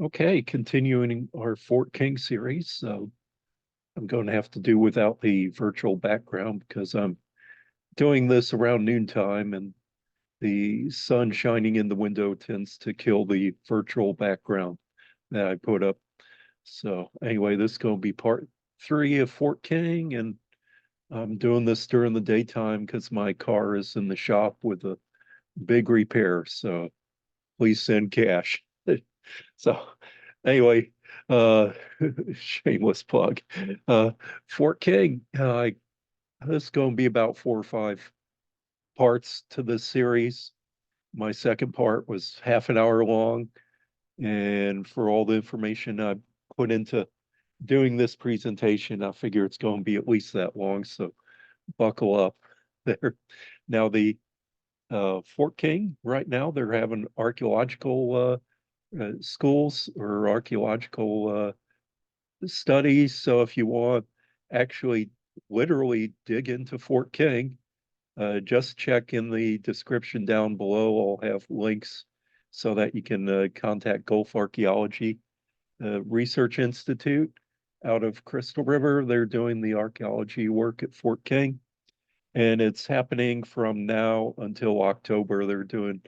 Okay, continuing our Fort King series. So I'm going to have to do without the virtual background because I'm doing this around noontime and the sun shining in the window tends to kill the virtual background that I put up. So anyway, this is going to be part three of Fort King, and I'm doing this during the daytime because my car is in the shop with a big repair. So please send cash. So anyway, uh, shameless plug. Uh, Fort King, this is going to be about 4 or 5 parts to this series. My second part was half an hour long, and for all the information I put into doing this presentation, I figure it's going to be at least that long. So buckle up there. Now the Fort King, right now they're having archaeological schools or archaeological studies. So if you want actually literally dig into Fort King, just check in the description down below. I'll have links so that you can contact Gulf Archaeology Research Institute out of Crystal River. They're doing the archaeology work at Fort King, and it's happening from now until October. They're doing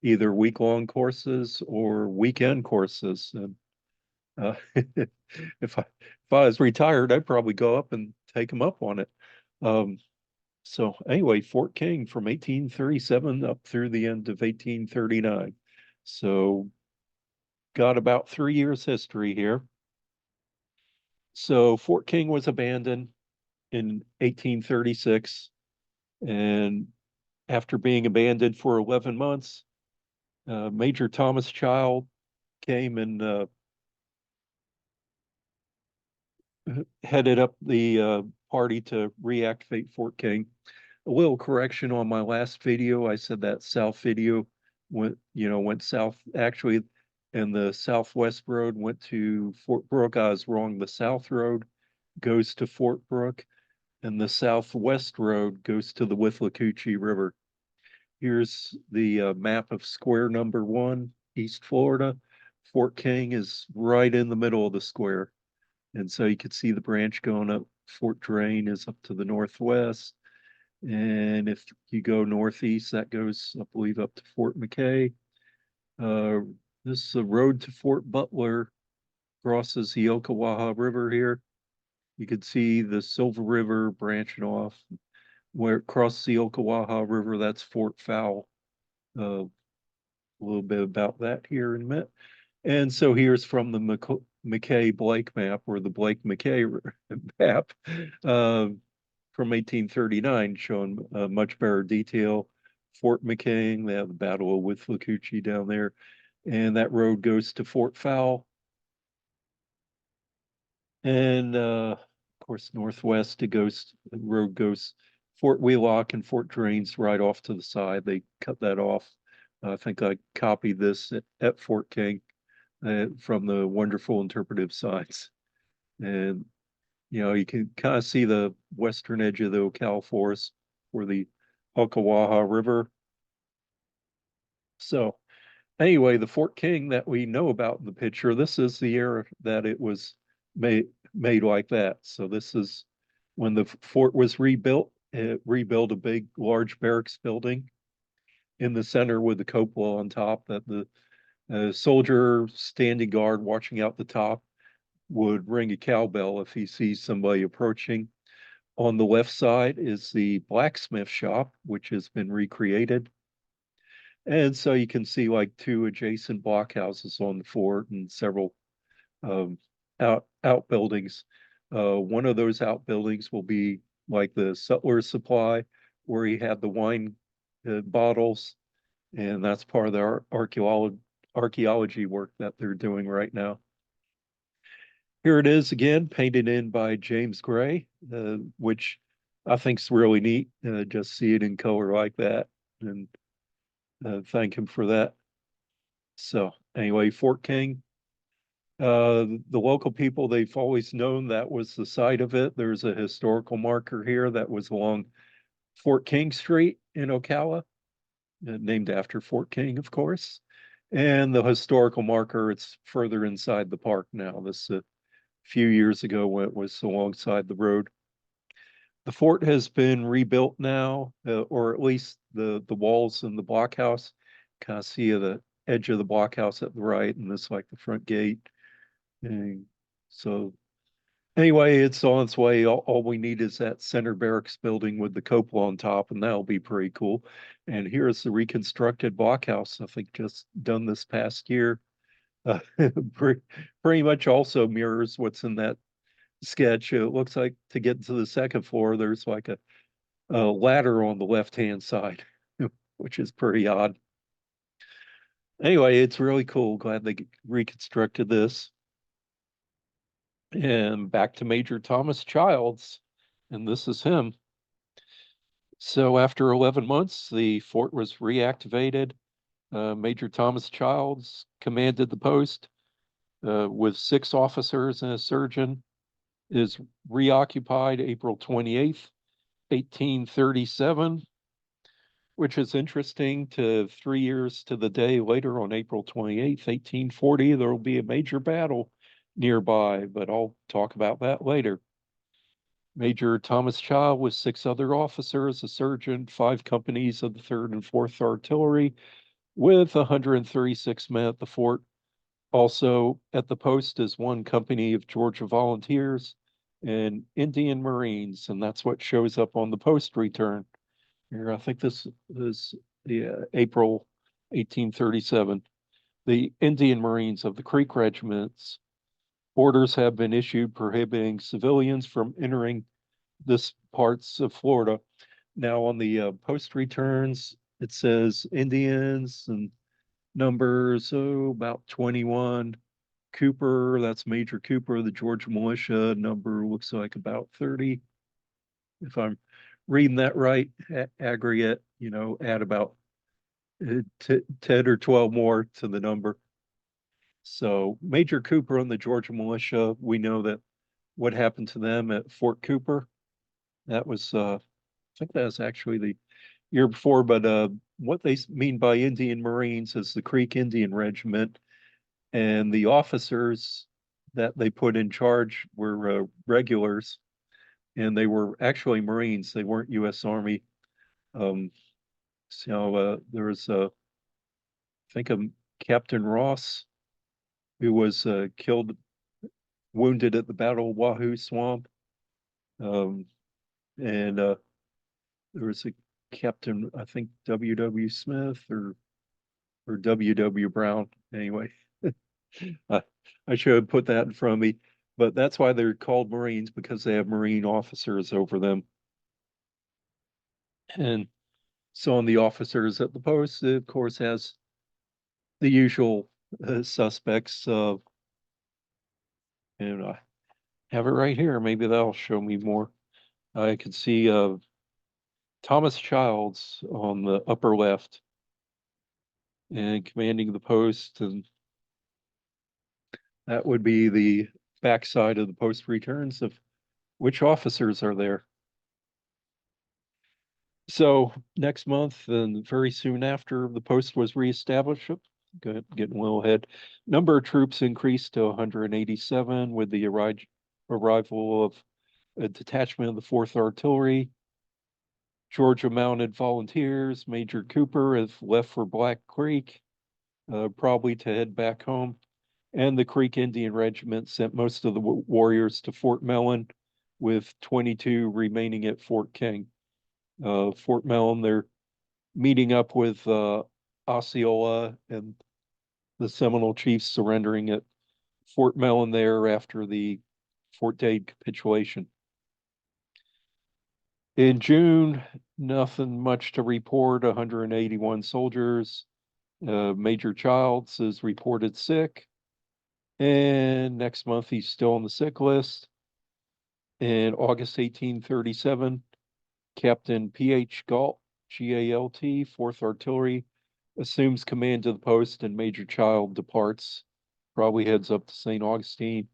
either week-long courses or weekend courses. And if I was retired, I'd probably go up and take them up on it. Um, so anyway, Fort King from 1837 up through the end of 1839. So got about 3 years history here. So Fort King was abandoned in 1836, and after being abandoned for 11 months, Major Thomas Child came and headed up the party to reactivate Fort King. A little correction on my last video. I said that south video went south. Actually, and the southwest road went to Fort Brooke. I was wrong. The south road goes to Fort Brooke, and the southwest road goes to the Withlacoochee River. Here's the map of square number one, East Florida. Fort King is right in the middle of the square. And so you could see the branch going up. Fort Drain is up to the northwest. And if you go northeast, that goes, I believe, up to Fort McKay. Uh, this is the road to Fort Butler, crosses the Ocklawaha River here. You could see the Silver River branching off. Where it crosses the Ocklawaha River, that's Fort Fowl. A little bit about that here in a minute. And so here's from the McKay Blake map, or the Blake McKay map from 1839, showing much better detail. Fort McKay, they have the Battle of Withlacoochee down there, and that road goes to Fort Fowl. And of course, northwest, the road goes Fort Wheelock and Fort Drains right off to the side. They cut that off. I think I copied this at Fort King from the wonderful interpretive signs. And, you can kind of see the western edge of the Ocala Forest for the Ocklawaha River. So anyway, the Fort King that we know about in the picture, this is the era that it was made like that. So this is when the fort was rebuilt. It rebuilt a big, large barracks building in the center with the cupola on top that the soldier standing guard watching out the top would ring a cowbell if he sees somebody approaching. On the left side is the blacksmith shop, which has been recreated. And so you can see like two adjacent blockhouses on the fort and several um, outbuildings. One of those outbuildings will be like the sutler's supply, where he had the wine bottles, and that's part of their archaeology work that they're doing right now. Here it is again, painted in by James Gray, which I think is really neat. Just see it in color like that, and thank him for that. So anyway, Fort King, the local people, they've always known that was the site of it. There's a historical marker here that was along Fort King Street in Ocala, named after Fort King, of course. And the historical marker, it's further inside the park now. This a few years ago when it was alongside the road. The fort has been rebuilt now, or at least the walls and the blockhouse. Kind of see the edge of the blockhouse at the right, and this like the front gate. And so anyway, it's on its way. All we need is that center barracks building with the cupola on top, and that'll be pretty cool. And here's the reconstructed blockhouse, I think just done this past year. Uh, pretty much also mirrors what's in that sketch. It looks like to get to the second floor, there's like a ladder on the left-hand side, which is pretty odd. Anyway, it's really cool. Glad they reconstructed this. And back to Major Thomas Childs, and this is him. So after 11 months, the fort was reactivated. Major Thomas Childs commanded the post with 6 officers and a surgeon. Is reoccupied April 28th, 1837, which is interesting. To 3 years to the day later, on April 28th, 1840, there will be a major battle nearby, but I'll talk about that later. Major Thomas Child with 6 other officers, a surgeon, 5 companies of the 3rd and 4th Artillery, with 136 men at the fort. Also at the post is 1 company of Georgia Volunteers and Indian Marines, and that's what shows up on the post return. Here, I think this is the April 1837. The Indian Marines of the Creek regiments. Orders have been issued prohibiting civilians from entering this parts of Florida. Now on the post returns, it says Indians and numbers, about 21. Cooper, that's Major Cooper, the Georgia militia, number looks like about 30. If I'm reading that right, aggregate, add about 10 or 12 more to the number. So Major Cooper and the Georgia militia, we know that what happened to them at Fort Cooper. That was, I think that was actually the year before, but what they mean by Indian Marines is the Creek Indian Regiment, and the officers that they put in charge were regulars, and they were actually Marines. They weren't U.S. Army. Um, there was, I think, a Captain Ross who was killed, wounded at the Battle of Wahoo Swamp. Um, and there was a Captain, I think, W.W. Smith or W.W. Brown. Anyway, I, I should have put that in front of me, but that's why they're called Marines, because they have Marine officers over them. And so on the officers at the post, it, of course, has the usual suspects. And I have it right here. Maybe that'll show me more. I could see Thomas Childs on the upper left and commanding the post, and that would be the backside of the post returns of which officers are there. So next month, and very soon after the post was reestablished, getting a little ahead, number of troops increased to 187 with the arrival of a detachment of the 4th Artillery. Georgia Mounted Volunteers, Major Cooper has left for Black Creek, probably to head back home. And the Creek Indian Regiment sent most of the warriors to Fort Mellon, with 22 remaining at Fort King. Fort Mellon, they're meeting up with Osceola and the Seminole chiefs surrendering at Fort Mellon there after the Fort Dade capitulation. In June, nothing much to report. 181 soldiers. Major Childs is reported sick. And next month, he's still on the sick list. In August 1837, Captain P.H. Galt, G-A-L-T, 4th Artillery, assumes command of the post, and Major Child departs, probably heads up to St. Augustine.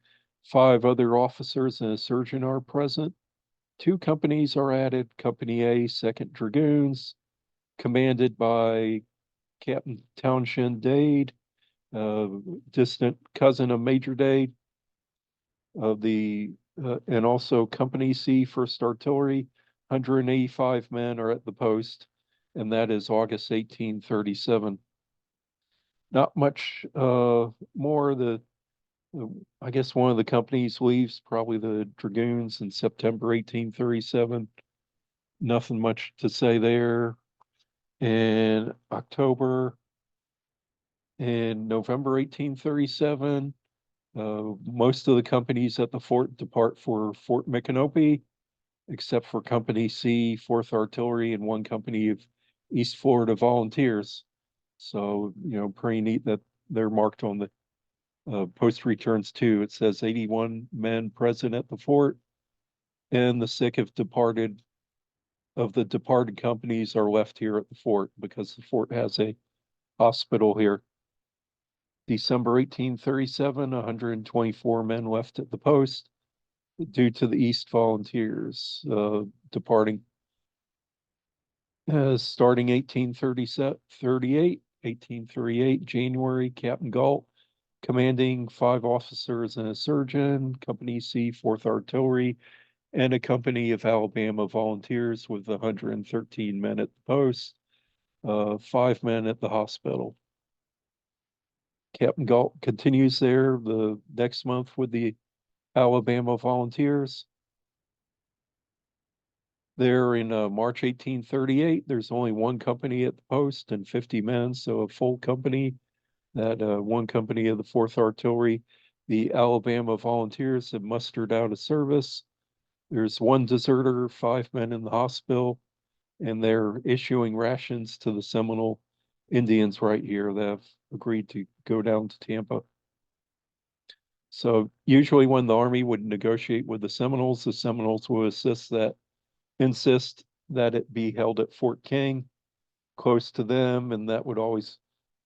5 other officers and a surgeon are present. 2 companies are added. Company A, 2nd Dragoons, commanded by Captain Townshend Dade, uh, distant cousin of Major Day of and also Company C, First Artillery. 185 men are at the post, and that is August 1837. Not much more. I guess one of the companies leaves, probably the Dragoons, in September 1837. Nothing much to say there. In October and November 1837, most of the companies at the fort depart for Fort Micanopy, except for Company C, 4th Artillery, and one company of East Florida Volunteers. So, pretty neat that they're marked on the post returns too. It says 81 men present at the fort, and the sick have departed of the departed companies are left here at the fort because the fort has a hospital here. December 1837, 124 men left at the post due to the East Volunteers departing. Starting 1838, January, Captain Galt, commanding 5 officers and a surgeon, Company C, 4th Artillery, and a company of Alabama volunteers with 113 men at the post, 5 men at the hospital. Captain Galt continues there the next month with the Alabama volunteers. There in March 1838, there's only one company at the post and 50 men, so a full company. That one company of the 4th Artillery, the Alabama volunteers, have mustered out of service. There's one deserter, 5 men in the hospital, and they're issuing rations to the Seminole Indians right here that have agreed to go down to Tampa. So usually when the Army would negotiate with the Seminoles would insist that it be held at Fort King, close to them, and that would always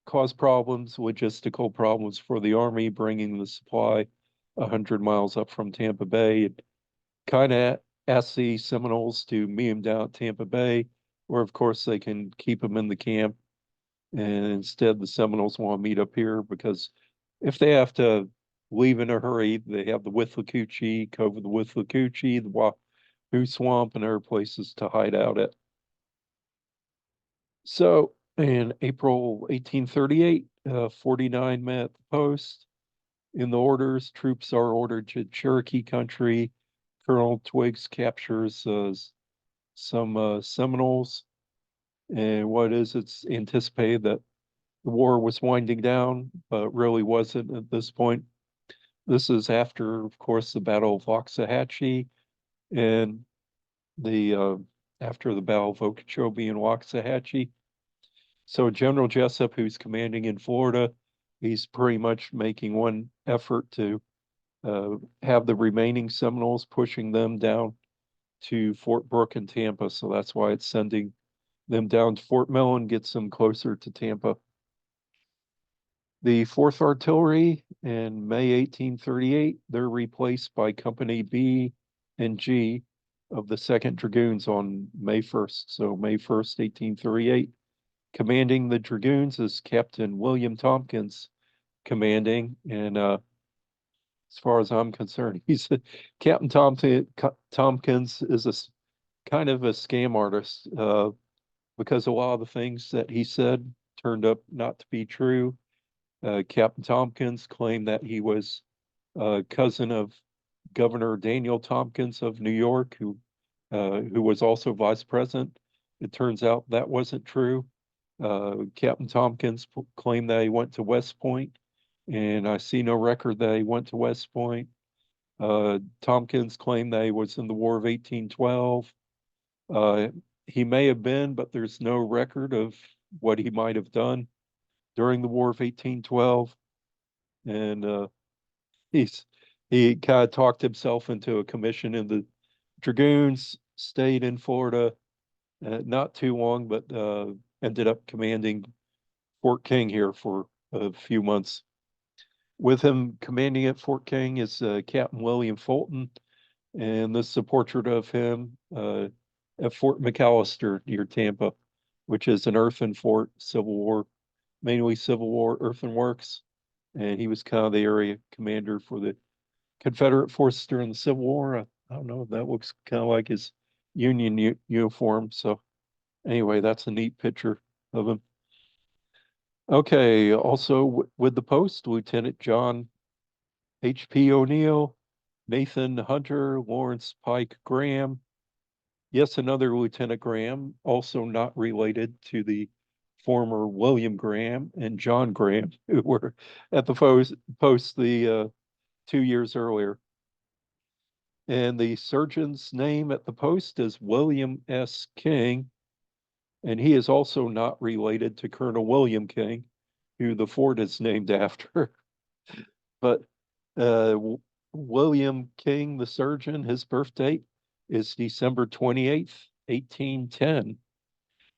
cause problems, logistical problems for the Army bringing the supply 100 miles up from Tampa Bay. It kind of asked the Seminoles to meet them down at Tampa Bay, or of course they can keep them in the camp. And instead, the Seminoles want to meet up here because if they have to leave in a hurry, they have the Withlacoochee, Cove of the Withlacoochee, the Wahoo Swamp, and other places to hide out at. So in April 1838, 49 men at the post. In the orders, troops are ordered to Cherokee country. Colonel Twiggs captures some Seminoles. And it's anticipated that the war was winding down, but really wasn't at this point. This is after, of course, the Battle of Waxahachie and after the Battle of Okeechobee and Waxahachie. So General Jessup, who's commanding in Florida, he's pretty much making one effort to have the remaining Seminoles, pushing them down to Fort Brooke and Tampa. So that's why it's sending them down to Fort Millen, gets them closer to Tampa. The 4th Artillery in May 1838, they're replaced by Company B and G of the 2nd Dragoons on May 1st. So May 1st, 1838. Commanding the Dragoons is Captain William Tompkins, commanding. And as far as I'm concerned, he's Captain Tompkins is a kind of a scam artist because a lot of the things that he said turned up not to be true. Captain Tompkins claimed that he was a cousin of Governor Daniel Tompkins of New York, who was also vice president. It turns out that wasn't true. Captain Tompkins claimed that he went to West Point, and I see no record that he went to West Point. Tompkins claimed that he was in the War of 1812. He may have been, but there's no record of what he might have done during the War of 1812. And he kind of talked himself into a commission in the Dragoons, stayed in Florida not too long, but ended up commanding Fort King here for a few months. With him commanding at Fort King is Captain William Fulton, and this is a portrait of him at Fort McAllister near Tampa, which is an earthen fort, Civil War, mainly Civil War earthenworks. and he was kind of the area commander for the Confederate forces during the Civil War. I don't know, that looks kind of like his Union uniform. So anyway, that's a neat picture of him. Okay, also with the post, Lieutenant John H.P. O'Neill, Nathan Hunter, Lawrence Pike Graham. Yes, another Lieutenant Graham, also not related to the former William Graham and John Graham, who were at the post the 2 years earlier. And the surgeon's name at the post is William S. King, and he is also not related to Colonel William King, who the fort is named after. But uh, William King, the surgeon, his birth date is December 28th, 1810,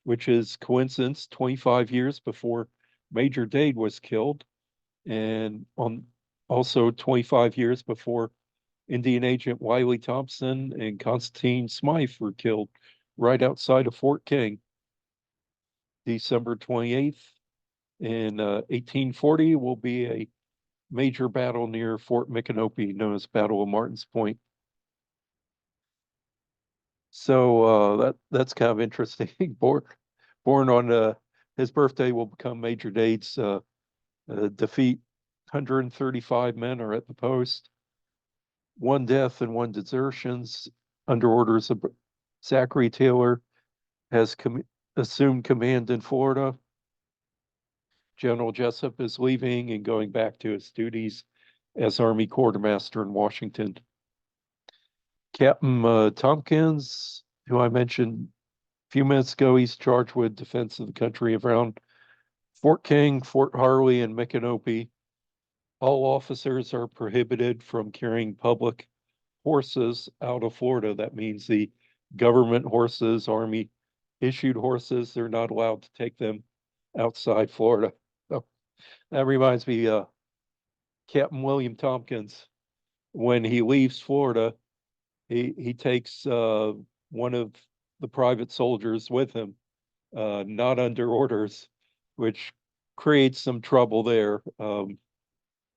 which is coincidence 25 years before Major Dade was killed, and on also 25 years before Indian agent Wiley Thompson and Constantine Smythe were killed right outside of Fort King. December 28th in 1840 will be a major battle near Fort Micanopy, known as Battle of Martin's Point. So that's kind of interesting. born on his birthday will become Major Dade's defeat. 135 men are at the post. One death and one desertions under orders of Zachary Taylor has assumed command in Florida. General Jessup is leaving and going back to his duties as Army Quartermaster in Washington. Captain Tompkins, who I mentioned a few minutes ago, he's charged with defense of the country around Fort King, Fort Harley, and Micanopy. All officers are prohibited from carrying public horses out of Florida. That means the government horses, Army issued horses, they're not allowed to take them outside Florida. So that reminds me, Captain William Tompkins, when he leaves Florida, he takes one of the private soldiers with him, not under orders, which creates some trouble there.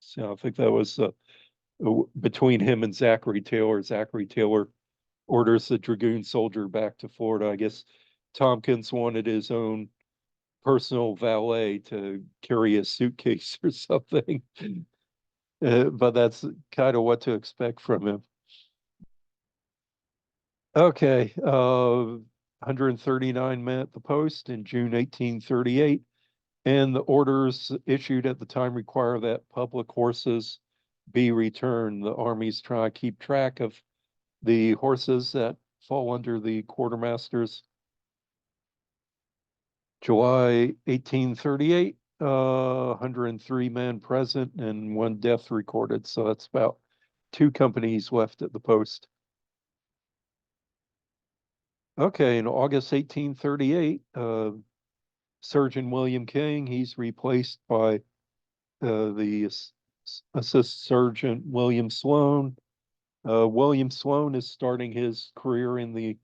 So I think that was between him and Zachary Taylor. Zachary Taylor orders the dragoon soldier back to Florida. I guess Tompkins wanted his own personal valet to carry a suitcase or something. But that's kind of what to expect from him. Okay, 139 men at the post in June 1838, and the orders issued at the time require that public horses be returned. The Army's trying to keep track of the horses that fall under the quartermasters. July 1838, 103 men present and one death recorded. So that's about 2 companies left at the post. Okay, in August 1838, Surgeon William King, he's replaced by the Assistant Surgeon William Sloan. William Sloan is starting his career in the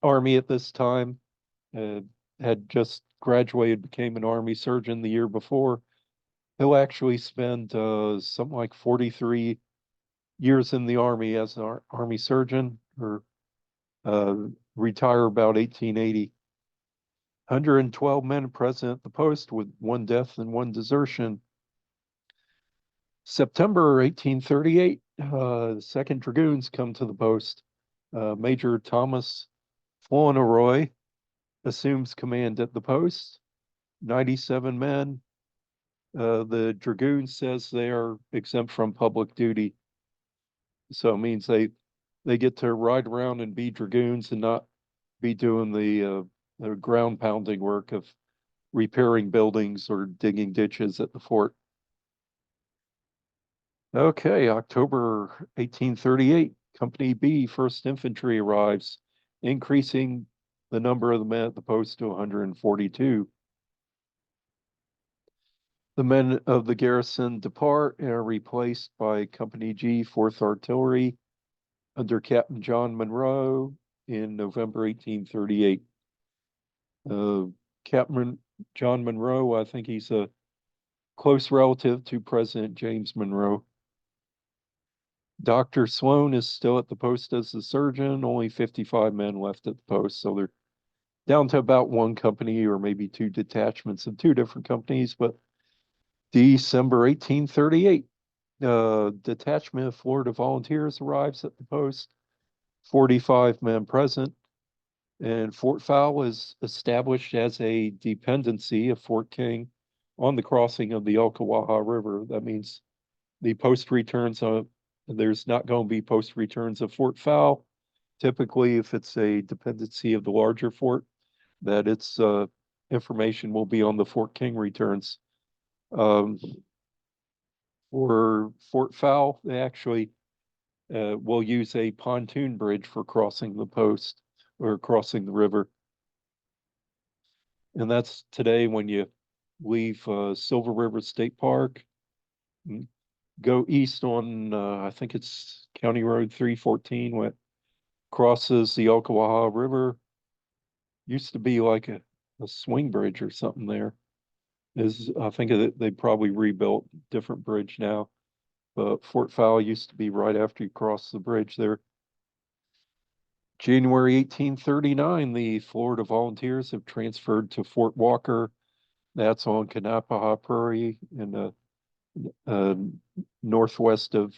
Army at this time. Had just graduated, became an Army surgeon the year before. He'll actually spend something like 43 years in the Army as an Army surgeon, or retire about 1880. 112 men present at the post with one death and one desertion. September 1838, the 2nd Dragoons come to the post. Major Thomas Fauntleroy assumes command at the post. 97 men. The Dragoon says they are exempt from public duty. So it means they get to ride around and be Dragoons and not be doing the ground pounding work of repairing buildings or digging ditches at the fort. Okay, October 1838, Company B, 1st Infantry arrives, increasing the number of the men at the post to 142. The men of the garrison depart and are replaced by Company G, 4th Artillery, under Captain John Monroe in November 1838. Captain John Monroe, I think he's a close relative to President James Monroe. Dr. Sloan is still at the post as the surgeon, only 55 men left at the post. So they're down to about one company or maybe two detachments of two different companies. But December 1838, detachment of Florida volunteers arrives at the post, 45 men present. And Fort Fowle is established as a dependency of Fort King on the crossing of the Ocklawaha River. That means the post returns of there's not going to be post returns of Fort Fowle. Typically, if it's a dependency of the larger fort, that its information will be on the Fort King returns. For Fort Fowle, they actually will use a pontoon bridge for crossing the post or crossing the river. And that's today when you leave Silver River State Park, go east on, I think it's County Road 314, what crosses the Ocklawaha River. Used to be like a swing bridge or something there. I think they probably rebuilt different bridge now. But Fort Fowle used to be right after you cross the bridge there. January 1839, the Florida Volunteers have transferred to Fort Walker. That's on Kanapaha Prairie in the northwest of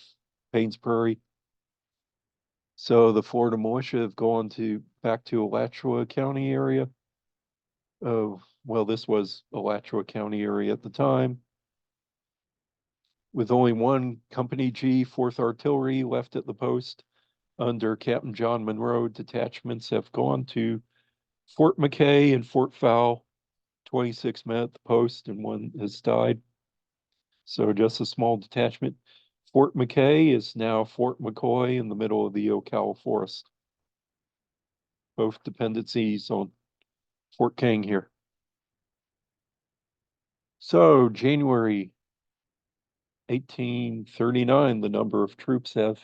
Paynes Prairie. So the Florida militia have gone back to Alachua County area. Well, this was Alachua County area at the time. With only one Company G 4th Artillery left at the post under Captain John Monroe, detachments have gone to Fort McKay and Fort Fowle. 26 men at the post and one has died. So just a small detachment. Fort McKay is now Fort McCoy in the middle of the Ocala Forest. Both dependencies on Fort King here. So January 1839, the number of troops have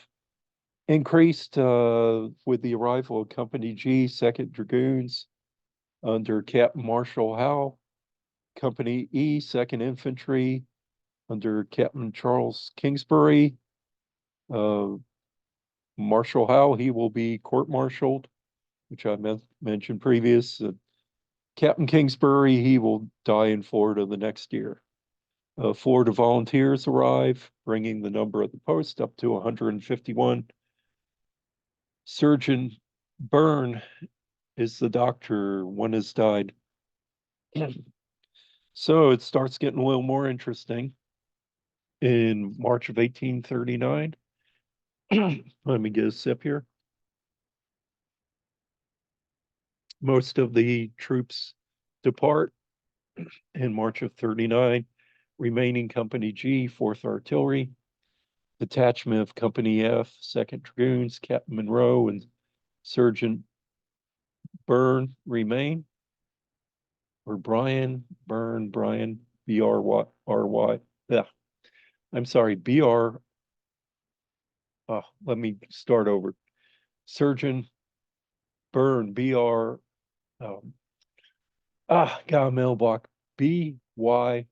increased with the arrival of Company G, 2nd Dragoons under Captain Marshall Howe. Company E, 2nd Infantry under Captain Charles Kingsbury. Marshall Howe, he will be court-martialed, which I mentioned previous. Captain Kingsbury, he will die in Florida the next year. Florida volunteers arrive, bringing the number at the post up to 151. Surgeon Byrne is the doctor. One has died. So it starts getting a little more interesting. In March of 1839, let me get a sip here. Most of the troops depart in March of 39, remaining Company G, 4th Artillery, detachment of Company F, 2nd Dragoons, Captain Monroe and Surgeon Byrne remain, or Brian, B-R-Y. Yeah, I'm sorry, B-R. Let me start over. Surgeon Byrne, B-R. Got a mail block. B-Y-R-N-E.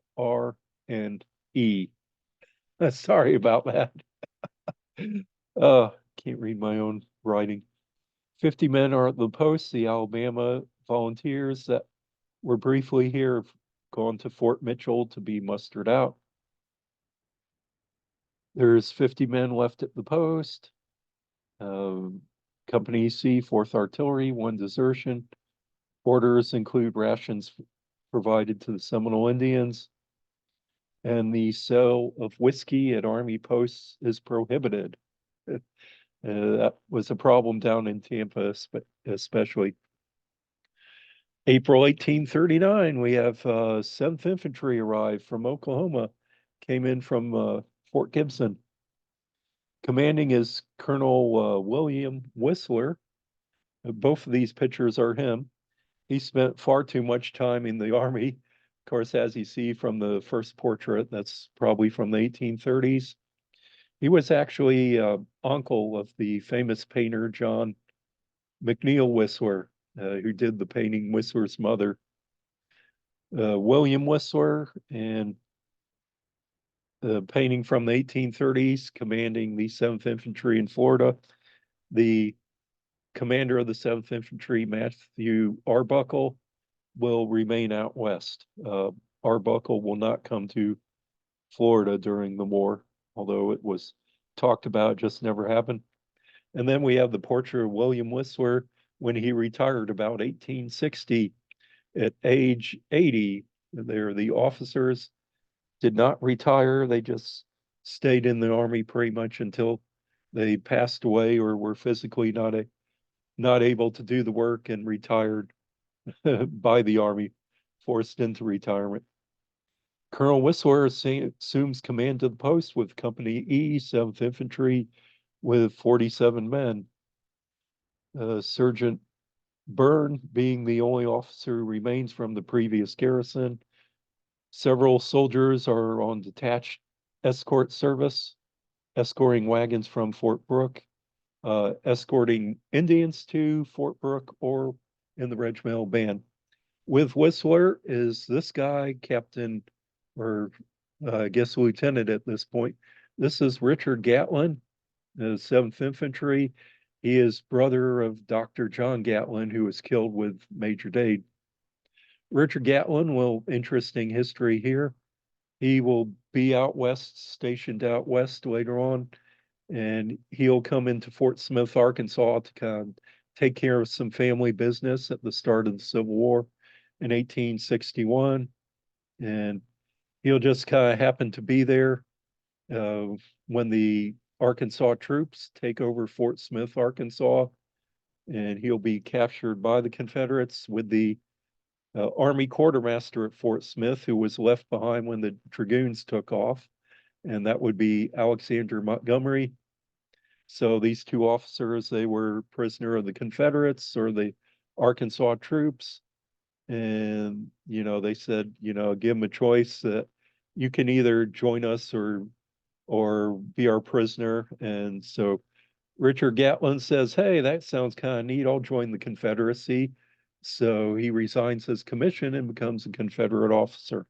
Sorry about that. Can't read my own writing. 50 men are at the post. The Alabama volunteers that were briefly here have gone to Fort Mitchell to be mustered out. There's 50 men left at the post. Company C, 4th Artillery, one desertion. Orders include rations provided to the Seminole Indians, and the sale of whiskey at Army posts is prohibited. That was a problem down in Tampa, especially. April 1839, we have 7th Infantry arrive from Oklahoma, came in from Fort Gibson. Commanding is Colonel William Whistler. Both of these pictures are him. He spent far too much time in the Army. Of course, as you see from the first portrait, that's probably from the 1830s. He was actually uncle of the famous painter John McNeill Whistler, who did the painting Whistler's Mother. William Whistler and painting from the 1830s, commanding the 7th Infantry in Florida. The commander of the 7th Infantry, Matthew Arbuckle, will remain out west. Arbuckle will not come to Florida during the war, although it was talked about, just never happened. And then we have the portrait of William Whistler when he retired about 1860 at age 80. They're the officers did not retire. They just stayed in the Army pretty much until they passed away or were physically not able to do the work and retired by the Army, forced into retirement. Colonel Whistler assumes command of the post with Company E, 7th Infantry, with 47 men. Sergeant Byrne being the only officer who remains from the previous garrison. Several soldiers are on detached escort service, escorting wagons from Fort Brooke, escorting Indians to Fort Brooke or in the regimental band. With Whistler is this guy, Captain, or I guess lieutenant at this point. This is Richard Gatlin, the 7th Infantry. He is brother of Dr. John Gatlin, who was killed with Major Dade. Richard Gatlin will, interesting history here. He will be out west, stationed out west later on, and he'll come into Fort Smith, Arkansas to kind of take care of some family business at the start of the Civil War in 1861. And he'll just kind of happen to be there when the Arkansas troops take over Fort Smith, Arkansas, and he'll be captured by the Confederates with the Army quartermaster at Fort Smith, who was left behind when the Dragoons took off, and that would be Alexander Montgomery. So these two officers, they were prisoner of the Confederates or the Arkansas troops. And, they said, give them a choice that you can either join us or be our prisoner. And so Richard Gatlin says, hey, that sounds kind of neat. I'll join the Confederacy. So he resigns his commission and becomes a Confederate officer.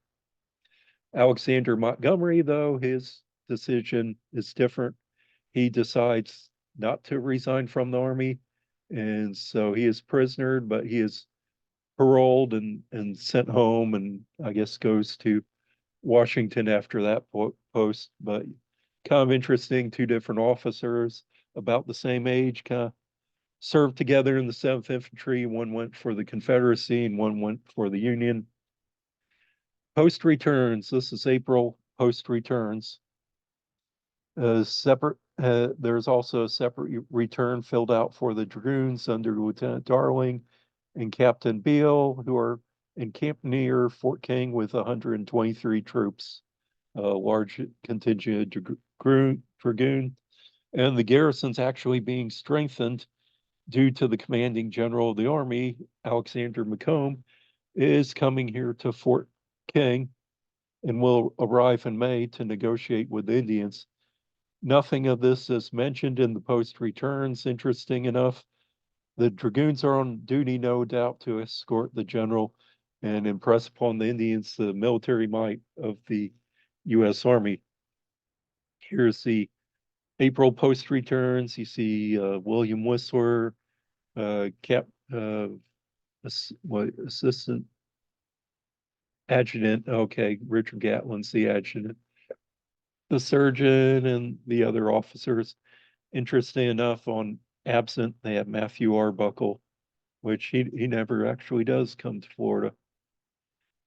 Alexander Montgomery, though, his decision is different. He decides not to resign from the Army. And so he is prisoner, but he is paroled and sent home, and I guess goes to Washington after that post. But kind of interesting, two different officers about the same age, kind of served together in the 7th Infantry. One went for the Confederacy and one went for the Union. Post returns. This is April. Post returns. There's also a separate return filled out for the Dragoons under Lieutenant Darling and Captain Beale, who are encamped near Fort King with 123 troops, a large contingent of dragoon, and the garrison's actually being strengthened due to the commanding general of the Army, Alexander Macomb, is coming here to Fort King and will arrive in May to negotiate with the Indians. Nothing of this is mentioned in the post returns, interesting enough. The dragoons are on duty, no doubt, to escort the general and impress upon the Indians the military might of the U.S. Army. Here's the April post returns. You see William Whistler, assistant adjutant. Okay, Richard Gatlin's the adjutant. The surgeon and the other officers. Interesting enough, on absent, they have Matthew Arbuckle, which he never actually does come to Florida.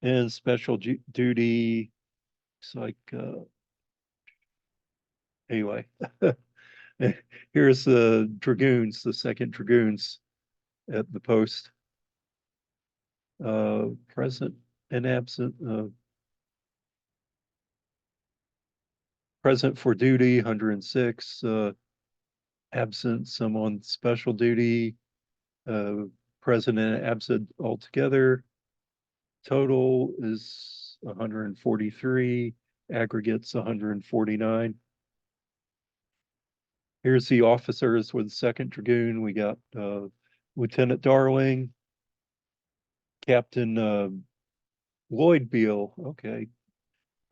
And special duty, it's like, anyway, here's the Dragoons, the 2nd Dragoons at the post. Present and absent. Present for duty, 106. Absent, some on special duty. Present and absent altogether. Total is 143. Aggregates 149. Here's the officers with 2nd Dragoon. We got Lieutenant Darling, Captain Lloyd Beale. Okay,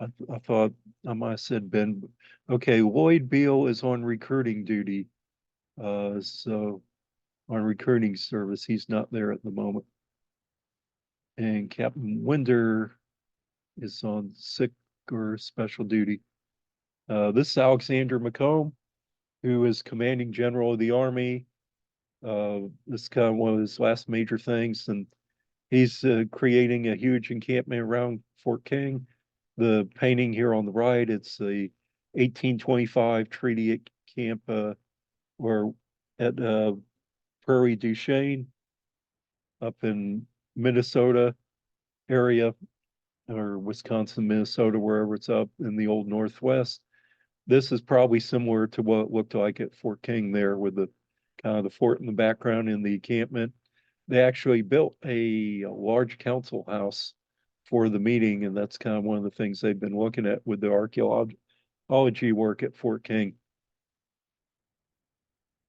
I thought I might have said Ben. Okay, Lloyd Beale is on recruiting duty. So on recruiting service, he's not there at the moment. And Captain Winder is on sick or special duty. This is Alexander Macomb, who is commanding general of the army. This is kind of one of his last major things, and he's creating a huge encampment around Fort King. The painting here on the right, it's the 1825 treaty camp or at Prairie du Chien up in Minnesota area or Wisconsin, Minnesota, wherever it's up in the old Northwest. This is probably similar to what it looked like at Fort King there with the kind of the fort in the background in the encampment. They actually built a large council house for the meeting, and that's kind of one of the things they've been looking at with the archaeology work at Fort King.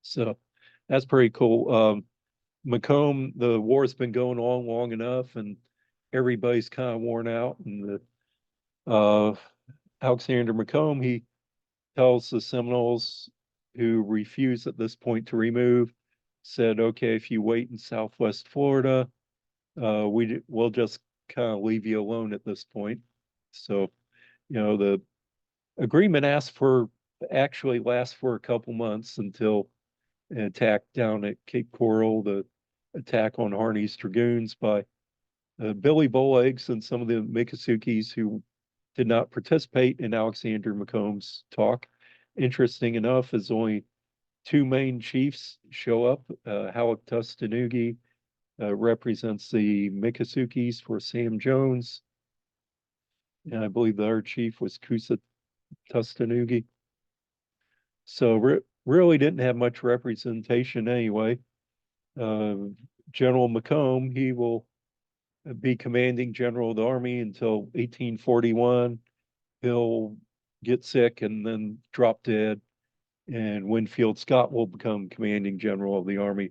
So that's pretty cool. Macomb, the war's been going on long enough, and everybody's kind of worn out. And Alexander Macomb, he tells the Seminoles who refuse at this point to remove, said, "Okay, if you wait in Southwest Florida, we'll just kind of leave you alone at this point." So, the agreement actually lasts for a couple months until an attack down at Cape Coral, the attack on Harney's Dragoons by Billy Bowlegs and some of the Miccosukees who did not participate in Alexander Macomb's talk. Interesting enough, as only two main chiefs show up. Halleck Tustenuggee represents the Miccosukees for Sam Jones, and I believe the other chief was Kusa Tustenuggee. So really didn't have much representation anyway. Uh, General Macomb, he will be commanding general of the army until 1841. He'll get sick and then drop dead, and Winfield Scott will become commanding general of the army.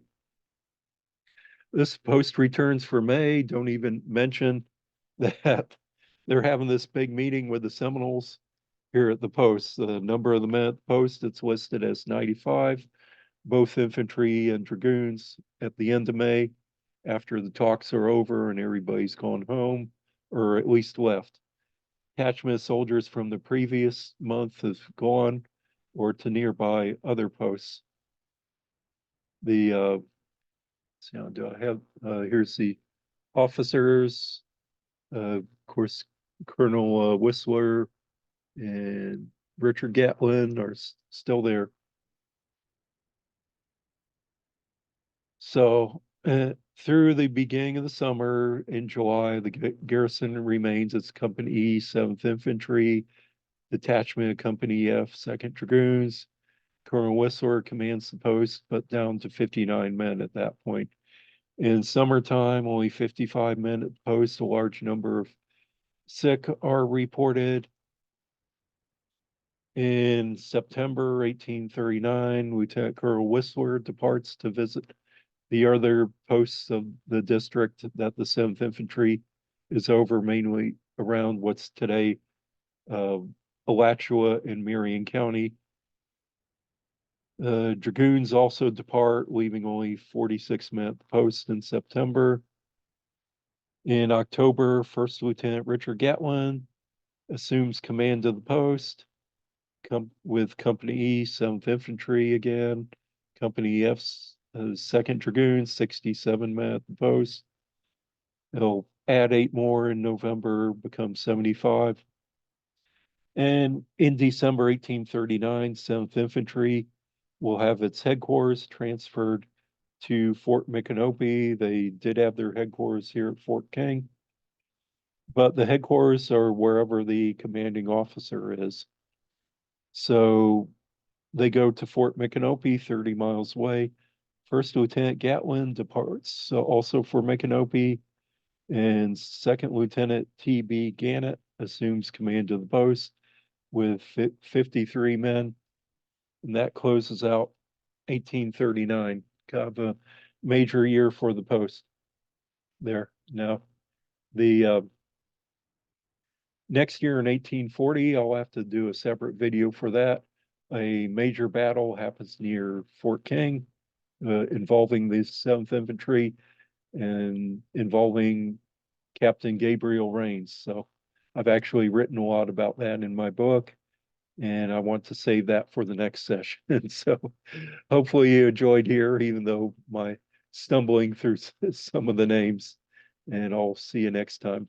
This post returns for May. Don't even mention that they're having this big meeting with the Seminoles here at the post. The number of the men at the post, it's listed as 95, both infantry and dragoons at the end of May, after the talks are over and everybody's gone home, or at least left. Detachment of soldiers from the previous month has gone or to nearby other posts. The do I have here's the officers, of course, Colonel Whistler and Richard Gatlin are still there. So through the beginning of the summer in July, the garrison remains as Company E, 7th Infantry, Detachment of Company F, 2nd Dragoons. Colonel Whistler commands the post, but down to 59 men at that point. In summertime, only 55 men at the post. A large number of sick are reported. In September 1839, Lieutenant Colonel Whistler departs to visit the other posts of the district that the 7th Infantry is over, mainly around what's today Alachua in Marion County. Dragoons also depart, leaving only 46 men at the post in September. In October, First Lieutenant Richard Gatlin assumes command of the post with Company E, 7th Infantry again, Company F's 2nd Dragoons, 67 men at the post. They'll add 8 more in November, become 75. And in December 1839, 7th Infantry will have its headquarters transferred to Fort Micanopy. They did have their headquarters here at Fort King, but the headquarters are wherever the commanding officer is. So they go to Fort Micanopy, 30 miles away. First Lieutenant Gatlin departs also for Micanopy, and Second Lieutenant T.B. Gannett assumes command of the post with 53 men, and that closes out 1839. Kind of a major year for the post there. Now, the Next year in 1840, I'll have to do a separate video for that. A major battle happens near Fort King, involving the 7th Infantry and involving Captain Gabriel Rains. So I've actually written a lot about that in my book, and I want to save that for the next session. So hopefully you enjoyed here, even though my stumbling through some of the names, and I'll see you next time.